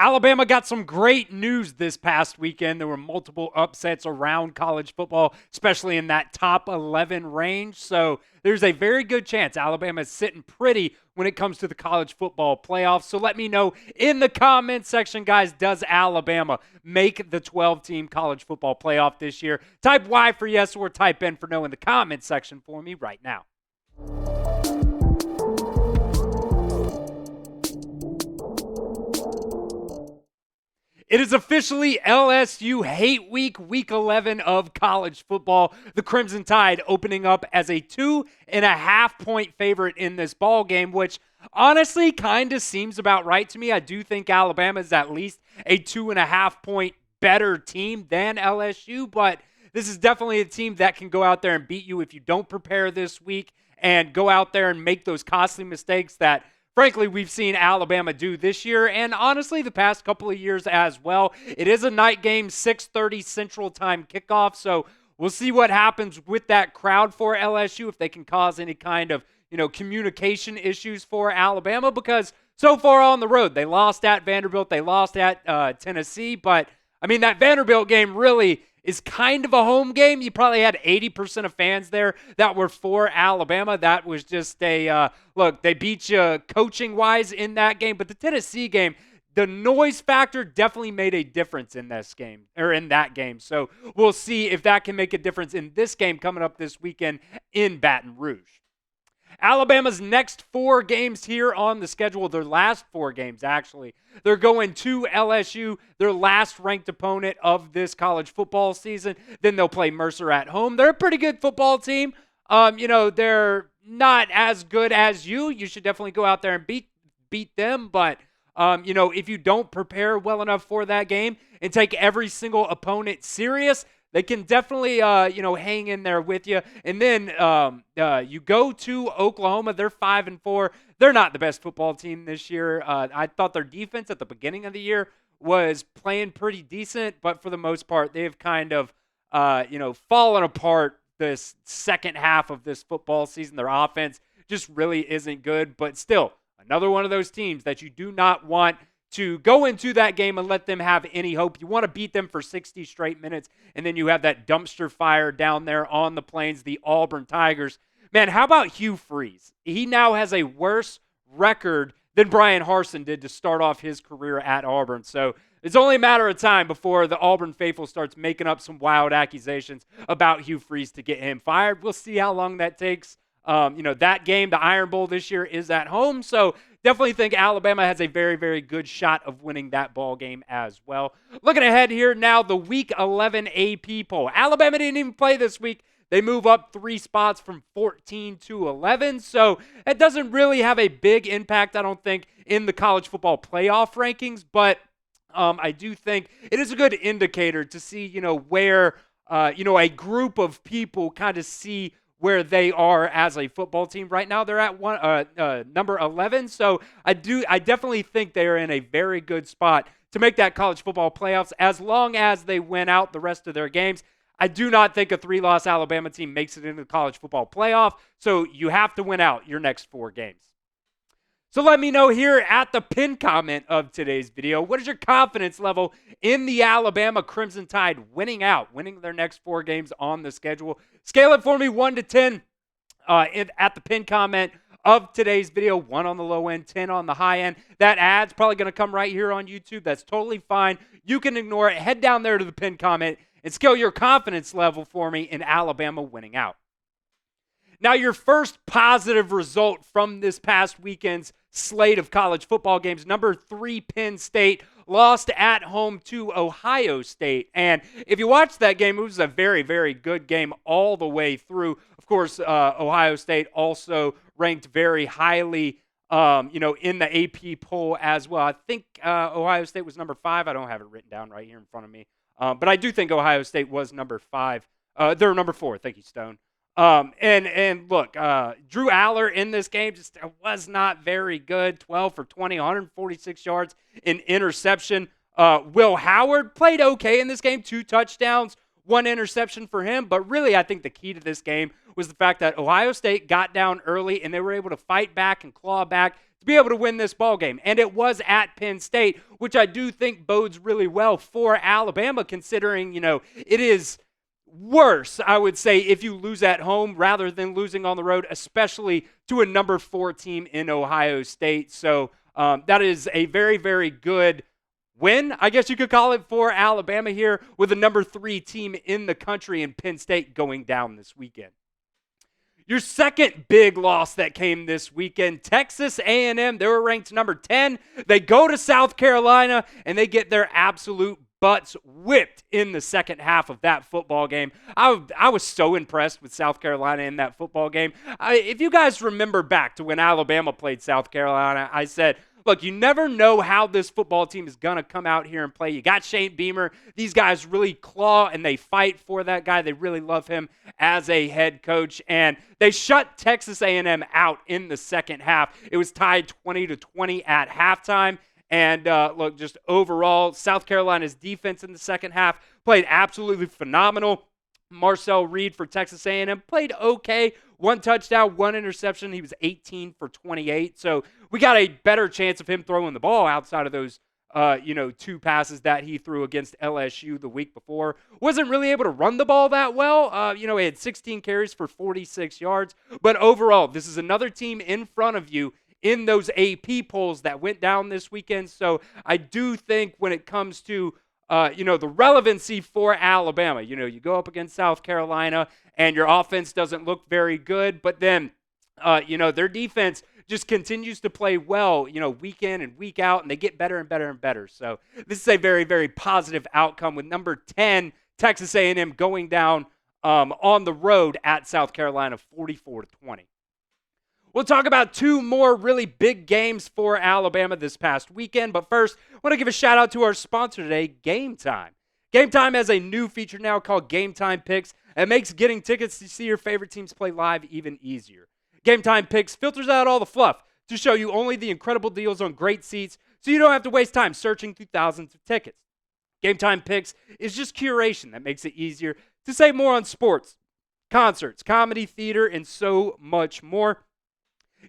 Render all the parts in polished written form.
Alabama got some great news this past weekend. There were multiple upsets around college football, especially in that top 11 range. So there's a very good chance Alabama is sitting pretty when it comes to the college football playoffs. So let me know in the comments section, guys, does Alabama make the 12-team college football playoff this year? Type Y for yes or type N for no in the comments section for me right now. It is officially LSU Hate Week, Week 11 of college football. The Crimson Tide opening up as a 2.5-point favorite in this ball game, which honestly kind of seems about right to me. I do think Alabama is at least a 2.5-point better team than LSU, but this is definitely a team that can go out there and beat you if you don't prepare this week and go out there and make those costly mistakes that frankly, we've seen Alabama do this year and honestly the past couple of years as well. It is a night game, 6:30 Central Time kickoff, so we'll see what happens with that crowd for LSU, if they can cause any kind of, communication issues for Alabama, because so far on the road, they lost at Vanderbilt, they lost at Tennessee, but, that Vanderbilt game really is kind of a home game. You probably had 80% of fans there that were for Alabama. That was just look, they beat you coaching-wise in that game, but the Tennessee game, the noise factor definitely made a difference in this game, or in that game. So we'll see if that can make a difference in this game coming up this weekend in Baton Rouge. Alabama's next 4 games here on the schedule, their last 4 games actually, they're going to LSU, their last ranked opponent of this college football season. Then they'll play Mercer at home. They're a pretty good football team. They're not as good as you. You should definitely go out there and beat them. But, if you don't prepare well enough for that game and take every single opponent serious, they can definitely, hang in there with you. And then you go to Oklahoma. They're 5-4. They're not the best football team this year. I thought their defense at the beginning of the year was playing pretty decent, but for the most part, they've kind of, fallen apart this second half of this football season. Their offense just really isn't good, but still, another one of those teams that you do not want to go into that game and let them have any hope. You want to beat them for 60 straight minutes, and then you have that dumpster fire down there on the plains, the Auburn Tigers. Man, how about Hugh Freeze? He now has a worse record than Brian Harsin did to start off his career at Auburn. So it's only a matter of time before the Auburn faithful starts making up some wild accusations about Hugh Freeze to get him fired. We'll see how long that takes. That game, the Iron Bowl this year, is at home, so definitely think Alabama has a very, very good shot of winning that ball game as well. Looking ahead here now, the Week 11 AP poll. Alabama didn't even play this week. They move up 3 spots from 14 to 11, so it doesn't really have a big impact, I don't think, in the college football playoff rankings, but I do think it is a good indicator to see, where, a group of people kind of see where they are as a football team. Right now they're at number 11, so I definitely think they're in a very good spot to make that college football playoffs as long as they win out the rest of their games. I do not think a 3-loss Alabama team makes it into the college football playoff, so you have to win out your next 4 games. So let me know here at the pinned comment of today's video, what is your confidence level in the Alabama Crimson Tide winning their next 4 games on the schedule? Scale it for me 1 to 10 at the pinned comment of today's video. 1 on the low end, 10 on the high end. That ad's probably going to come right here on YouTube. That's totally fine. You can ignore it. Head down there to the pinned comment and scale your confidence level for me in Alabama winning out. Now, your first positive result from this past weekend's slate of college football games, number 3 Penn State lost at home to Ohio State. And if you watched that game, it was a very, very good game all the way through. Of course, Ohio State also ranked very highly, in the AP poll as well. I think Ohio State was number 5. I don't have it written down right here in front of me. But I do think Ohio State was number 5. They're number 4. Thank you, Stone. And look, Drew Aller in this game just was not very good. 12 for 20, 146 yards, an interception. Will Howard played okay in this game, 2 touchdowns, 1 interception for him. But really, I think the key to this game was the fact that Ohio State got down early and they were able to fight back and claw back to be able to win this ball game. And it was at Penn State, which I do think bodes really well for Alabama, considering, it is worse, I would say, if you lose at home rather than losing on the road, especially to a number 4 team in Ohio State. So that is a very, very good win, I guess you could call it, for Alabama here, with a number 3 team in the country in Penn State going down this weekend. Your second big loss that came this weekend, Texas A&M. They were ranked number 10. They go to South Carolina, and they get their absolute butts whipped in the second half of that football game. I was so impressed with South Carolina in that football game. If you guys remember back to when Alabama played South Carolina, I said, look, you never know how this football team is going to come out here and play. You got Shane Beamer. These guys really claw and they fight for that guy. They really love him as a head coach. And they shut Texas A&M out in the second half. It was tied 20-20 at halftime. And look, just overall, South Carolina's defense in the second half played absolutely phenomenal. Marcel Reed for Texas A&M played okay. 1 touchdown, 1 interception. He was 18 for 28. So we got a better chance of him throwing the ball outside of those, 2 passes that he threw against LSU the week before. Wasn't really able to run the ball that well. He had 16 carries for 46 yards. But overall, this is another team in front of you in those AP polls that went down this weekend. So I do think when it comes to the relevancy for Alabama, you go up against South Carolina and your offense doesn't look very good, but then, their defense just continues to play well, week in and week out, and they get better and better and better. So this is a very, very positive outcome with number 10, Texas A&M, going down on the road at South Carolina, 44-20. We'll talk about 2 more really big games for Alabama this past weekend. But first, I want to give a shout out to our sponsor today, GameTime. GameTime has a new feature now called GameTime Picks. It makes getting tickets to see your favorite teams play live even easier. GameTime Picks filters out all the fluff to show you only the incredible deals on great seats, so you don't have to waste time searching through thousands of tickets. GameTime Picks is just curation that makes it easier to save more on sports, concerts, comedy, theater, and so much more.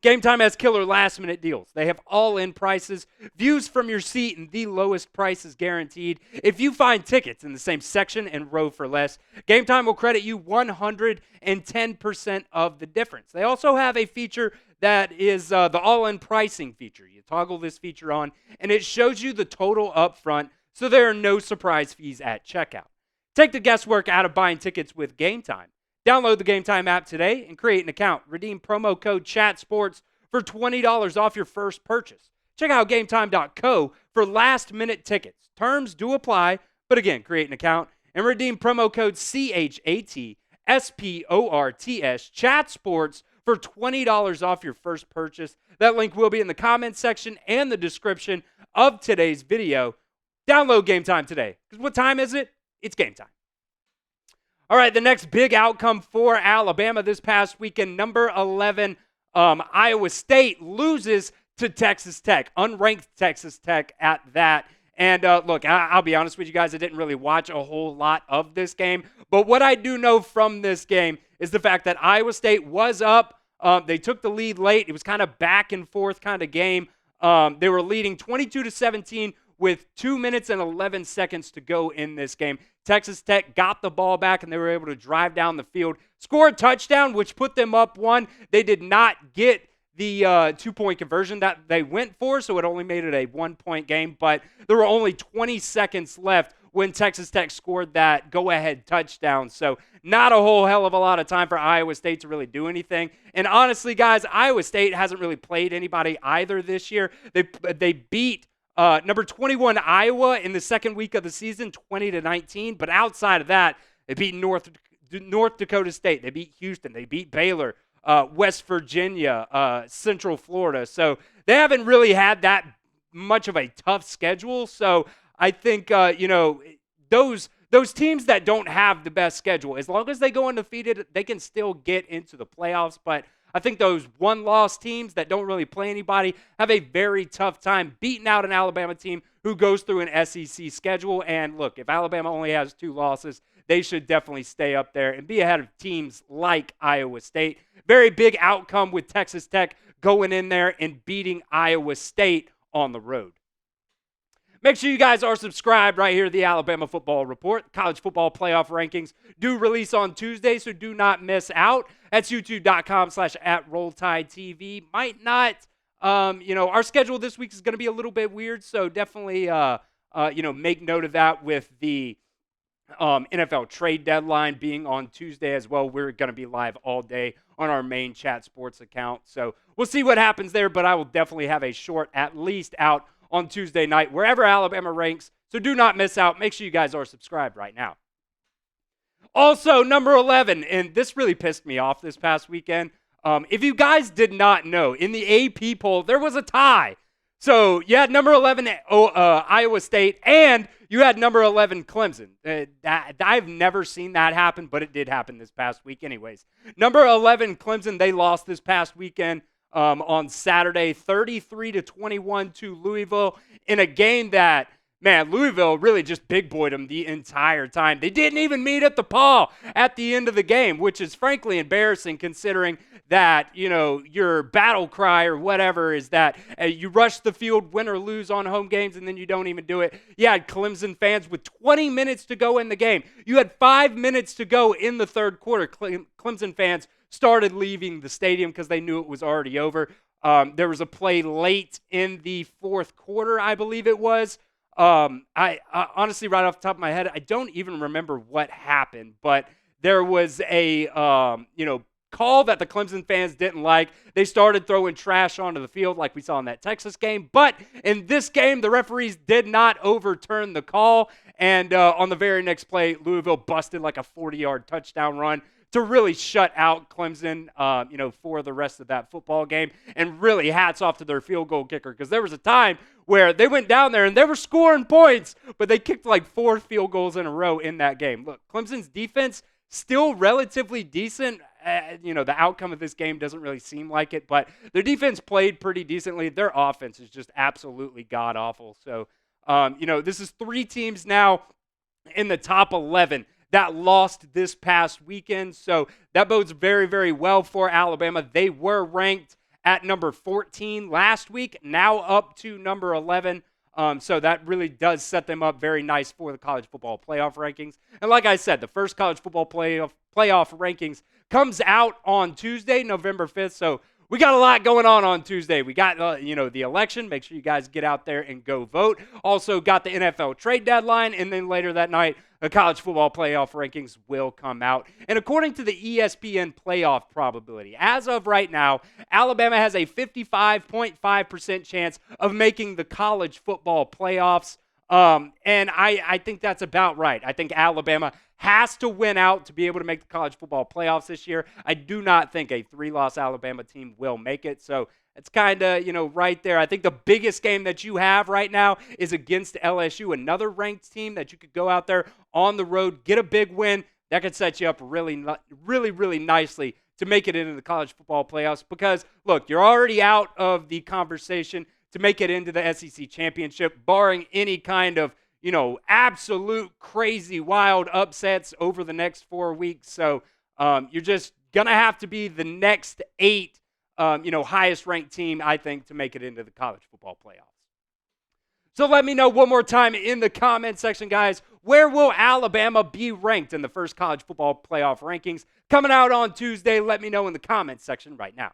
GameTime has killer last-minute deals. They have all-in prices, views from your seat, and the lowest prices guaranteed. If you find tickets in the same section and row for less, GameTime will credit you 110% of the difference. They also have a feature that is the all-in pricing feature. You toggle this feature on, and it shows you the total up front, so there are no surprise fees at checkout. Take the guesswork out of buying tickets with GameTime. Download the GameTime app today and create an account. Redeem promo code CHATSPORTS for $20 off your first purchase. Check out GameTime.co for last-minute tickets. Terms do apply, but again, create an account and redeem promo code CHATSPORTS, CHATSPORTS, for $20 off your first purchase. That link will be in the comments section and the description of today's video. Download GameTime today. Because what time is it? It's game time. All right, the next big outcome for Alabama this past weekend, number 11, Iowa State loses to Texas Tech, unranked Texas Tech at that. And look, I'll be honest with you guys, I didn't really watch a whole lot of this game. But what I do know from this game is the fact that Iowa State was up. They took the lead late. It was kind of back and forth kind of game. They were leading 22-17 with 2 minutes and 11 seconds to go in this game. Texas Tech got the ball back, and they were able to drive down the field, score a touchdown, which put them up 1. They did not get the 2-point conversion that they went for, so it only made it a 1-point game. But there were only 20 seconds left when Texas Tech scored that go-ahead touchdown. So not a whole hell of a lot of time for Iowa State to really do anything. And honestly, guys, Iowa State hasn't really played anybody either this year. They beat number 21 Iowa in the second week of the season, 20-19. But outside of that, they beat North Dakota State. They beat Houston. They beat Baylor, West Virginia, Central Florida. So they haven't really had that much of a tough schedule. So I think those teams that don't have the best schedule, as long as they go undefeated, they can still get into the playoffs. But I think those one-loss teams that don't really play anybody have a very tough time beating out an Alabama team who goes through an SEC schedule. And look, if Alabama only has 2 losses, they should definitely stay up there and be ahead of teams like Iowa State. Very big outcome with Texas Tech going in there and beating Iowa State on the road. Make sure you guys are subscribed right here to the Alabama Football Report. College football playoff rankings do release on Tuesday, so do not miss out. That's youtube.com/@RollTideTV. Might not, our schedule this week is going to be a little bit weird, so definitely, make note of that with the NFL trade deadline being on Tuesday as well. We're going to be live all day on our main Chat Sports account, so we'll see what happens there, but I will definitely have a short at least out on Tuesday night, wherever Alabama ranks. So do not miss out. Make sure you guys are subscribed right now. Also, number 11, and this really pissed me off this past weekend. If you guys did not know, in the AP poll, there was a tie. So you had number 11, Iowa State, and you had number 11, Clemson. I've never seen that happen, but it did happen this past week anyways. Number 11, Clemson, they lost this past weekend. On Saturday, 33-21 to Louisville in a game that, man, Louisville really just big boyed them the entire time. They didn't even meet at the paw at the end of the game, which is frankly embarrassing considering that, your battle cry or whatever is that you rush the field, win or lose on home games, and then you don't even do it. You had Clemson fans with 20 minutes to go in the game. You had 5 minutes to go in the third quarter. Clemson fans started leaving the stadium because they knew it was already over. There was a play late in the fourth quarter, I believe it was. I honestly, right off the top of my head, I don't even remember what happened, but there was a call that the Clemson fans didn't like. They started throwing trash onto the field like we saw in that Texas game, but in this game, the referees did not overturn the call, and on the very next play, Louisville busted like a 40-yard touchdown run to really shut out Clemson, for the rest of that football game. And really hats off to their field goal kicker, because there was a time where they went down there and they were scoring points, but they kicked like 4 field goals in a row in that game. Look, Clemson's defense still relatively decent. The outcome of this game doesn't really seem like it, but their defense played pretty decently. Their offense is just absolutely god-awful. So, this is 3 teams now in the top 11 that lost this past weekend. So that bodes very, very well for Alabama. They were ranked at number 14 last week, now up to number 11. So that really does set them up very nice for the college football playoff rankings. And like I said, the first college football playoff rankings comes out on Tuesday, November 5th. So we got a lot going on Tuesday. We got, the election. Make sure you guys get out there and go vote. Also got the NFL trade deadline. And then later that night, the college football playoff rankings will come out. And according to the ESPN playoff probability, as of right now, Alabama has a 55.5% chance of making the college football playoffs. And I think that's about right. I think Alabama has to win out to be able to make the college football playoffs this year. I do not think a 3-loss Alabama team will make it. So it's kind of, right there. I think the biggest game that you have right now is against LSU, another ranked team that you could go out there on the road, get a big win. That could set you up really, really, really nicely to make it into the college football playoffs because, look, you're already out of the conversation to make it into the SEC championship, barring any kind of, absolute crazy wild upsets over the next 4 weeks. So you're just going to have to be the next 8 highest ranked team, I think, to make it into the college football playoffs. So let me know one more time in the comment section, guys, where will Alabama be ranked in the first college football playoff rankings? Coming out on Tuesday, let me know in the comment section right now.